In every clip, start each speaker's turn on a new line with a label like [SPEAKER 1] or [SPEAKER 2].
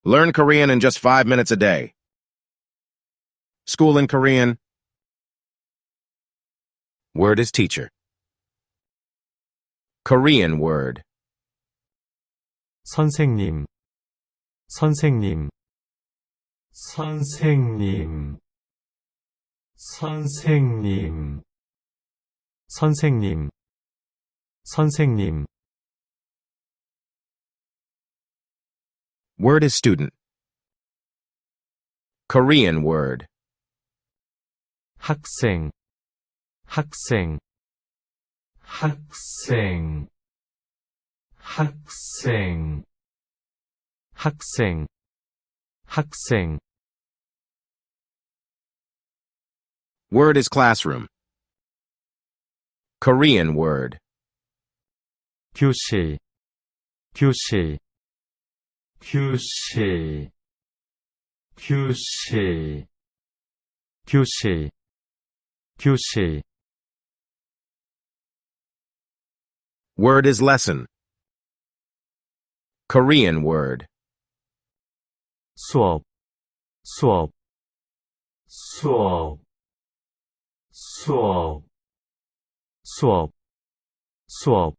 [SPEAKER 1] Learn Korean in just 5 minutes a day. School in Korean. Word is teacher. Korean word.
[SPEAKER 2] 선생님, 선생님, 선생님, 선생님, 선생님, 선생님.
[SPEAKER 1] Word is student. Korean word.
[SPEAKER 2] 학생, 학생, 학생, 학생, 학생, 학생.
[SPEAKER 1] Word is classroom. Korean word.
[SPEAKER 2] 교실, 교실, 교실, 교실, 교실, 교실.
[SPEAKER 1] Word is lesson. Korean word.
[SPEAKER 2] 수업, 수업, 수업, 수업, 수업, 수업.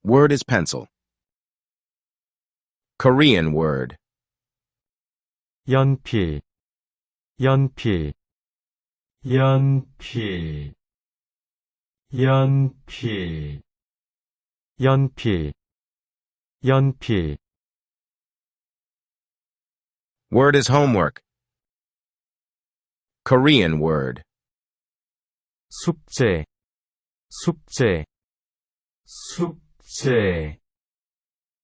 [SPEAKER 1] Word is pencil. Korean word.
[SPEAKER 2] 연필, 연필, 연필, 연필, 연필, 연필.
[SPEAKER 1] Word is homework. Korean word.
[SPEAKER 2] 숙제, 숙제, 숙제,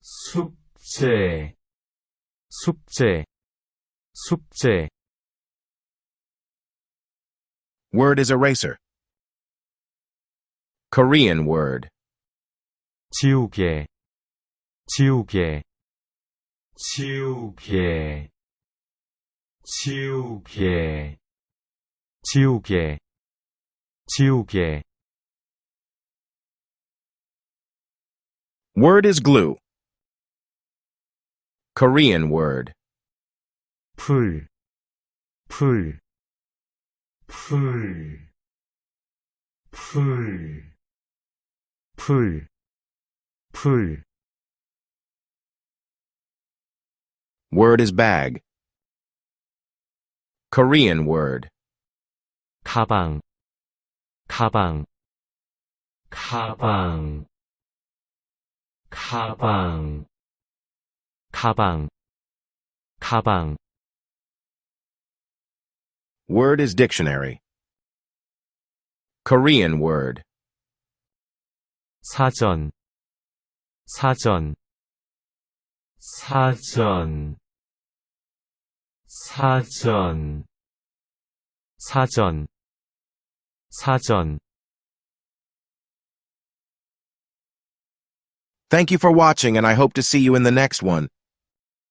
[SPEAKER 2] 숙제, 숙제, 숙제.
[SPEAKER 1] Word is eraser. Korean word.
[SPEAKER 2] 지우개, 지우개, 지우개, 지우개, 지우개, 지우개.
[SPEAKER 1] Word is glue. Korean word.
[SPEAKER 2] 풀, 풀, 풀, 풀, 풀, 풀.
[SPEAKER 1] Word is bag. Korean word.
[SPEAKER 2] 가방, 가방, 가방, 가방, 가방, 가방.
[SPEAKER 1] Word is dictionary. Korean word.
[SPEAKER 2] 사전, 사전, 사전, 사전, 사전, 사전.
[SPEAKER 1] Thank you for watching, and I hope to see you in the next one.